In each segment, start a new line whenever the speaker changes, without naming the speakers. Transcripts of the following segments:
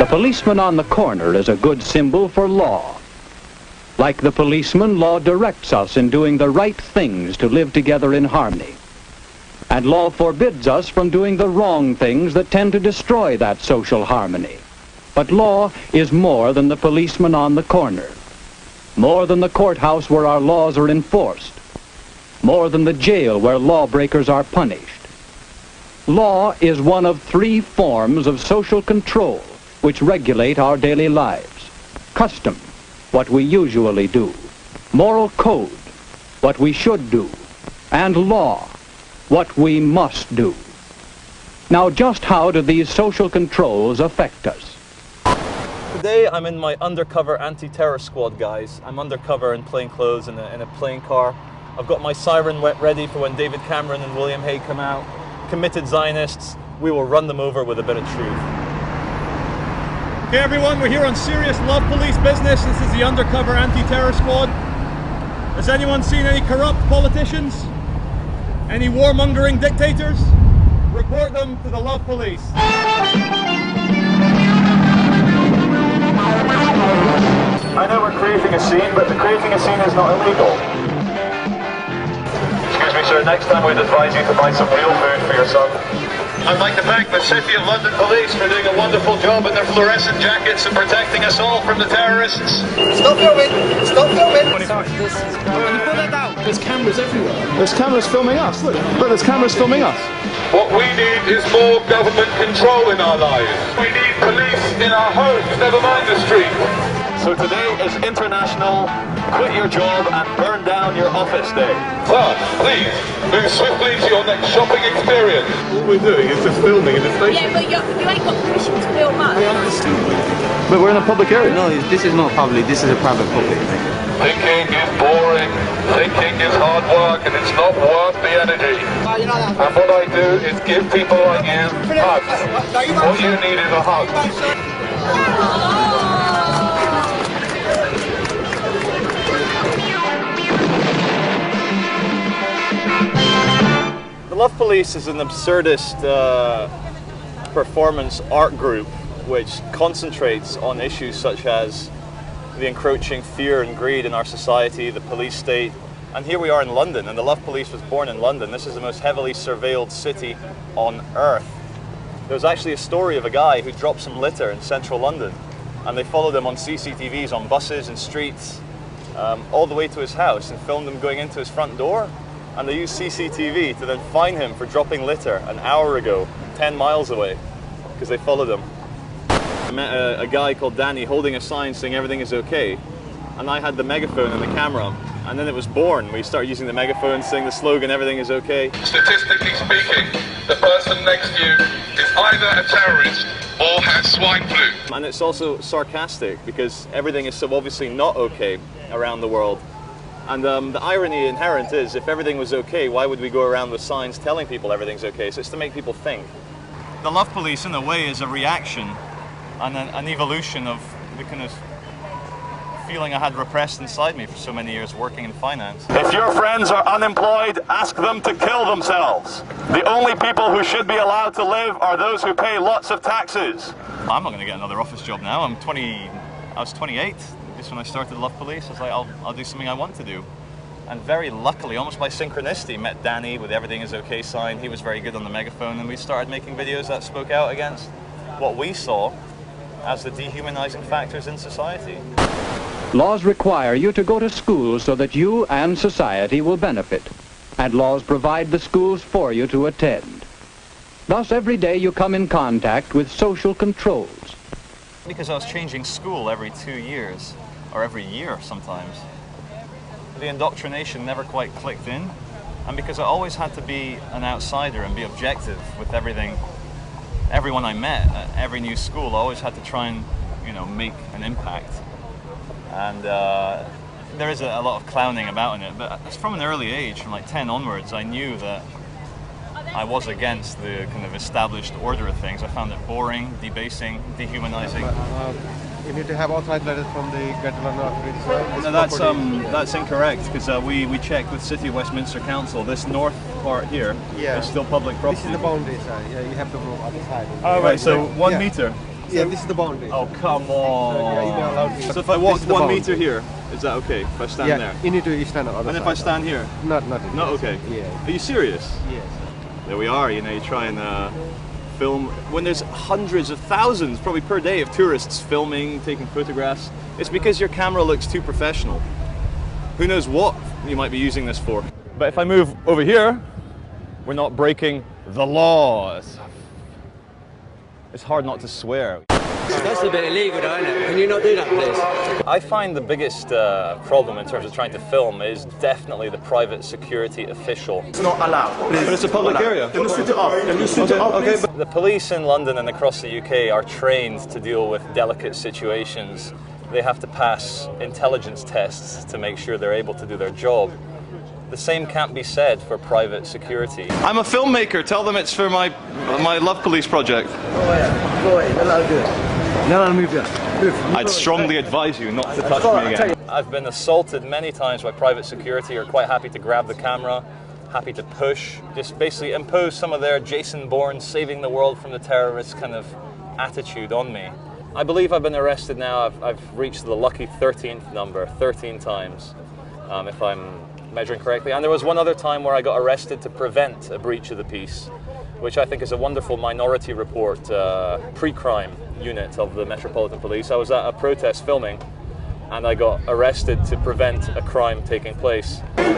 policeman on the corner is a good symbol for law. Like the policeman, law directs us in doing the right things to live together in harmony. And law forbids us from doing the wrong things that tend to destroy that social harmony. But law is more than the policeman on the corner, more than the courthouse where our laws are enforced, more than the jail where lawbreakers are punished. Law is one of three forms of social control which regulate our daily lives. Custom, what we usually do. Moral code, what we should do. And law, what we must do. Now, just how do these social controls affect us?
Today I'm in my undercover anti-terror squad, guys. I'm undercover in plain clothes in a plane car. I've got my siren ready for when David Cameron and William Hague come out. Committed Zionists, we will run them over with a bit of truth. Okay everyone, we're here on serious love police business. This is the undercover anti-terror squad. Has anyone seen any corrupt politicians? Any warmongering dictators? Report them to the love police. I know we're creating a scene, but creating a scene is not illegal. Excuse me, sir, next time we'd advise you to buy some real food for your son. I'd like to thank the City of London Police for doing a wonderful job in their fluorescent jackets and protecting us all from the terrorists. Stop filming! Stop filming! Sorry, can you pull that down?
There's cameras everywhere. There's cameras filming us. Look, there's cameras filming us.
What we need is more government control in our lives. We need police in our homes, never mind the street.
So today is International Quit Your Job and Burn Down Your Office Day.
Sir, please, move swiftly to your next shopping experience.
All we're doing is just filming in the station.
Yeah, but you ain't got permission to film us.
But we're in a public area.
No, this is not public, this is a private property.
Thinking is boring. Thinking is hard work and it's not worth the energy. And what I do is give people like you hugs. What you need is a hug.
The Love Police is an absurdist performance art group which concentrates on issues such as the encroaching fear and greed in our society, the police state, and here we are in London, and the Love Police was born in London. This is the most heavily surveilled city on earth. There was actually a story of a guy who dropped some litter in central London, and they followed him on CCTVs on buses and streets all the way to his house and filmed him going into his front door. And they used CCTV to then fine him for dropping litter an hour ago, 10 miles away, because they followed him. I met a guy called Danny holding a sign saying everything is okay, and I had the megaphone and the camera, and then it was born. We started using the megaphone, saying the slogan, everything is okay.
Statistically speaking, the person next to you is either a terrorist or has swine flu.
And it's also sarcastic, because everything is so obviously not okay around the world. And the irony inherent is, if everything was okay, why would we go around with signs telling people everything's okay? So it's to make people think. The Love Police, in a way, is a reaction and an evolution of the kind of feeling I had repressed inside me for so many years working in finance.
If your friends are unemployed, ask them to kill themselves. The only people who should be allowed to live are those who pay lots of taxes.
I'm not going to get another office job now. I was 28. Just when I started the Love Police, I was like, I'll do something I want to do. And very luckily, almost by synchronicity, met Danny with Everything Is Okay sign. He was very good on the megaphone, and we started making videos that spoke out against what we saw as the dehumanizing factors in society.
Laws require you to go to school so that you and society will benefit, and laws provide the schools for you to attend. Thus, every day you come in contact with social controls.
Because I was changing school every 2 years, or every year sometimes, the indoctrination never quite clicked in, and because I always had to be an outsider and be objective with everyone I met at every new school, I always had to try and, make an impact. And there is a lot of clowning about in it, but from an early age, from like 10 onwards, I knew that I was against the kind of established order of things. I found it boring, debasing, dehumanizing.
You need to have authorized letters from the Catalan.
No, that's incorrect, because we checked with City of Westminster Council. This north part here is still public property.
This is the boundary side. Yeah, you have to go other side.
Oh, right. So 1 meter.
Yeah, this is the boundary.
Oh, come on.
Yeah, you're not allowed to.
So if I walk
This is the
1
boundary.
meter here, is that okay? If I stand
Yeah,
there?
you need to stand on the other
And if
side.
I stand here?
Not
Not okay?
Yeah.
Are you serious?
Yes.
There we are, you know, you try and film, when there's hundreds of thousands, probably per day, of tourists filming, taking photographs. It's because your camera looks too professional. Who knows what you might be using this for. But if I move over here, we're not breaking the law. It's hard not to swear.
That's a bit illegal, though, isn't it? Can you not do that, please?
I find the biggest problem in terms of trying to film is definitely the private security official.
It's not allowed.
But it's a public area.
Can you switch it off? Can you switch it off, please?
The police in London and across the UK are trained to deal with delicate situations. They have to pass intelligence tests to make sure they're able to do their job. The same can't be said for private security. I'm a filmmaker. Tell them it's for my Love Police project. I'd strongly advise you not to touch me again. I've been assaulted many times by private security who are quite happy to grab the camera, happy to push, just basically impose some of their Jason Bourne saving the world from the terrorists kind of attitude on me. I believe I've been arrested now. I've reached the lucky 13th number, 13 times, if I'm measuring correctly. And there was one other time where I got arrested to prevent a breach of the peace, which I think is a wonderful Minority Report pre-crime unit of the Metropolitan Police. I was at a protest filming and I got arrested to prevent a crime taking place. Guys,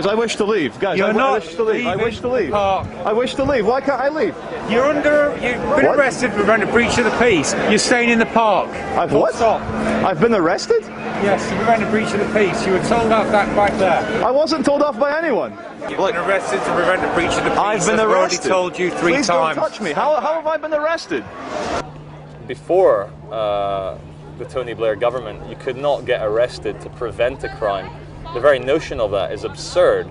I wish to leave. Guys, I wish to leave. I wish to leave. I wish to leave. Why can't I leave?
You've been arrested for preventing a breach of the peace. You're staying in the park.
I've what?
Stop.
I've been arrested?
Yes, you prevented a breach of the peace. You were told off that back there.
I wasn't told off by anyone.
You've been arrested to prevent a breach of the peace.
I've been arrested.
I've already told you 3
Please
times.
don't touch me. How have I been arrested? Before the Tony Blair government, you could not get arrested to prevent a crime. The very notion of that is absurd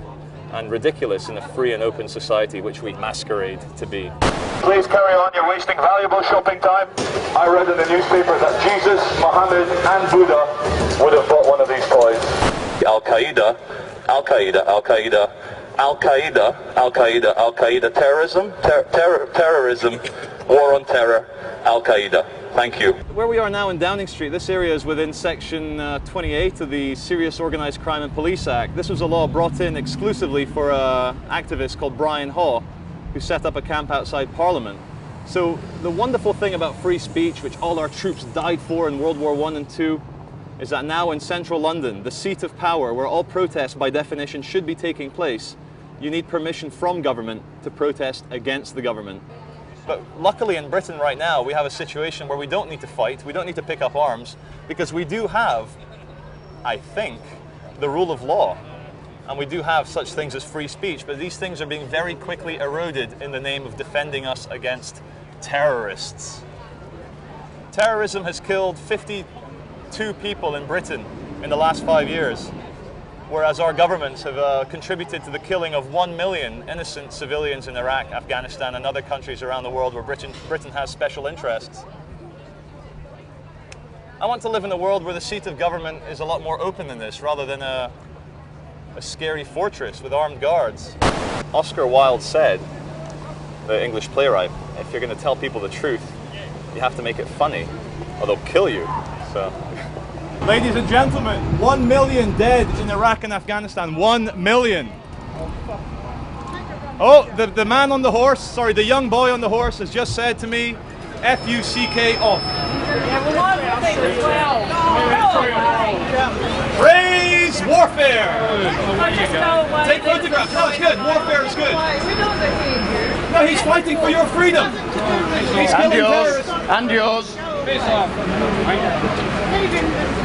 and ridiculous in a free and open society which we masquerade to be.
Please carry on, you're wasting valuable shopping time. I read in the newspaper that Jesus, Muhammad and Buddha would have bought one of these toys. Al-Qaeda, Al-Qaeda, Al-Qaeda, Al-Qaeda, Al-Qaeda, Al-Qaeda, terrorism, terrorism, war on terror, Al-Qaeda. Thank you. Where we are now in Downing Street, this area is within Section 28 of the Serious Organised Crime and Police Act. This was a law brought in exclusively for an activist called Brian Haw, who set up a camp outside Parliament. So the wonderful thing about free speech, which all our troops died for in World War I and II, is that now in central London, the seat of power, where all protests by definition should be taking place, you need permission from government to protest against the government. But luckily in Britain right now, we have a situation where we don't need to fight, we don't need to pick up arms, because we do have, I think, the rule of law. And we do have such things as free speech, but these things are being very quickly eroded in the name of defending us against terrorists. Terrorism has killed 52 people in Britain in the last 5 years, whereas our governments have contributed to the killing of 1 million innocent civilians in Iraq, Afghanistan and other countries around the world where Britain has special interests. I want to live in a world where the seat of government is a lot more open than this, rather than a scary fortress with armed guards. Oscar Wilde said, the English playwright, if you're going to tell people the truth, you have to make it funny, or they'll kill you. So. Ladies and gentlemen, 1 million dead in Iraq and Afghanistan. 1 million. Oh, the man on the horse, sorry, the young boy on the horse has just said to me, F-U-C-K off. Praise warfare! Take photographs. No, it's good. Warfare is good. No, he's fighting for your freedom. He's killing terrorists.
And yours.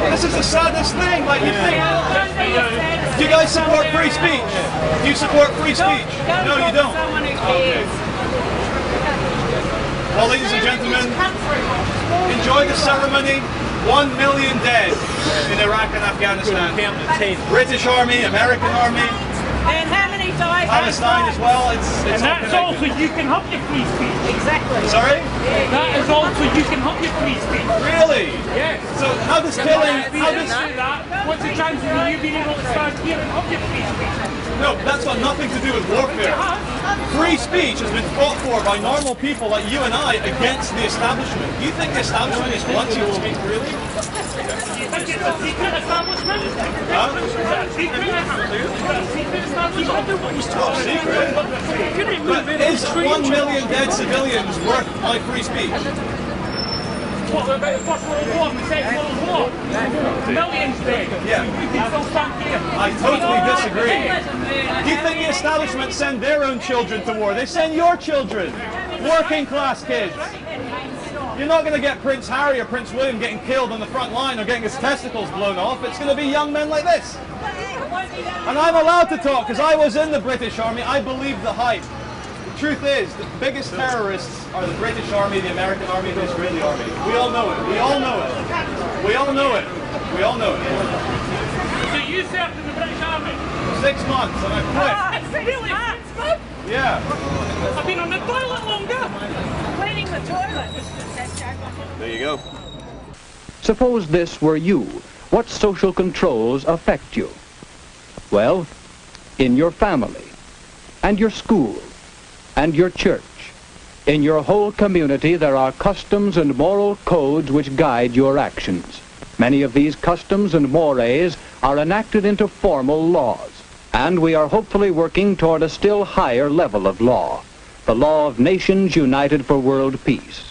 This is the saddest thing. Like, you think, do you guys support free speech? Do you support free speech? No, you don't. Okay. Well, ladies and gentlemen, enjoy the ceremony. 1 million dead in Iraq and Afghanistan. British Army, American Army.
And how many
Palestine as well. It's
And that's also you can have your free speech.
Exactly.
Sorry?
That is also you can have your free speech.
Really?
Yes.
So how does killing...
How does that? What's the chances of you being able to stand here and have your free speech?
No, that's got nothing to do with warfare. Free speech has been fought for by normal people like you and I against the establishment. Do you think the establishment is wanting you to speak freely?
You think it's a secret establishment?
Huh?
Is that a secret? Is that a secret establishment?
Top secret. But is 1 million dead civilians worth my free speech?
What about the First World War and the Second World War? Millions dead.
Yeah.
You can still stand here.
I totally disagree. Do you think the establishment send their own children to war? They send your children. Working class kids. You're not going to get Prince Harry or Prince William getting killed on the front line or getting his testicles blown off. It's going to be young men like this. And I'm allowed to talk because I was in the British Army. I believe the hype. The truth is, the biggest terrorists are the British Army, the American Army, and the Israeli Army. We all know it. We all know it. We all know it. We all know it.
So you served in the British Army?
6 months and I quit.
Really? 6 months?
Yeah.
I've been on the toilet longer.
Cleaning the toilet.
There you go.
Suppose this were you. What social controls affect you? Well, in your family, and your school, and your church. In your whole community, there are customs and moral codes which guide your actions. Many of these customs and mores are enacted into formal laws, and we are hopefully working toward a still higher level of law, the law of nations united for world peace.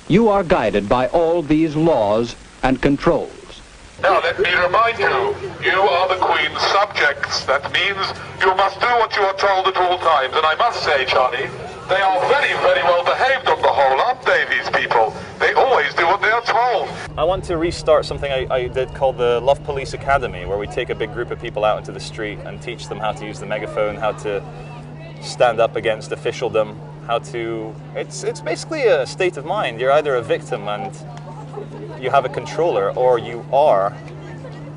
You are guided by all these laws and controls.
Now let me remind you, you are the Queen's subjects. That means you must do what you are told at all times. And I must say, Johnny, they are very, very well behaved on the whole, aren't they, these people? They always do what they are told.
I want to restart something I did called the Love Police Academy, where we take a big group of people out into the street and teach them how to use the megaphone, how to stand up against officialdom, how to... It's basically a state of mind. You're either a victim and you have a controller, or you are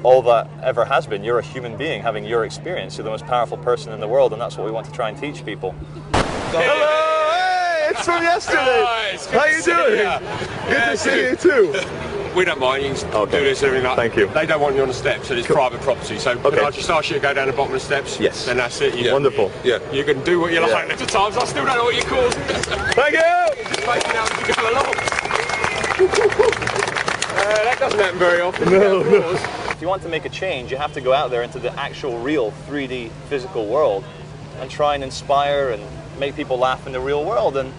all that ever has been. You're a human being having your experience. You're the most powerful person in the world, and that's what we want to try and teach people.
Hello! Hey, it's from yesterday! How you doing? Good to see you too.
We don't mind, you can do this and everything like that.
Thank you.
They don't want you on the steps, so it's private property. So can I just ask you to go down the bottom of the steps?
Yes.
Then that's it.
Wonderful.
Yeah. You can do what you like. At times I still don't know what you're called.
Thank you!
Just making out as you go along. That doesn't happen very often.
No.
If you want to make a change, you have to go out there into the actual real 3D physical world and try and inspire and make people laugh in the real world. And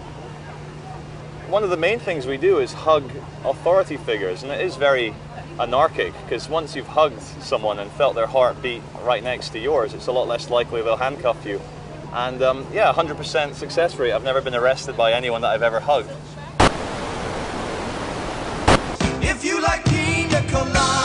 one of the main things we do is hug authority figures, and it is very anarchic, because once you've hugged someone and felt their heartbeat right next to yours, it's a lot less likely they'll handcuff you. And yeah, 100% success rate. I've never been arrested by anyone that I've ever hugged.
If you like pina colada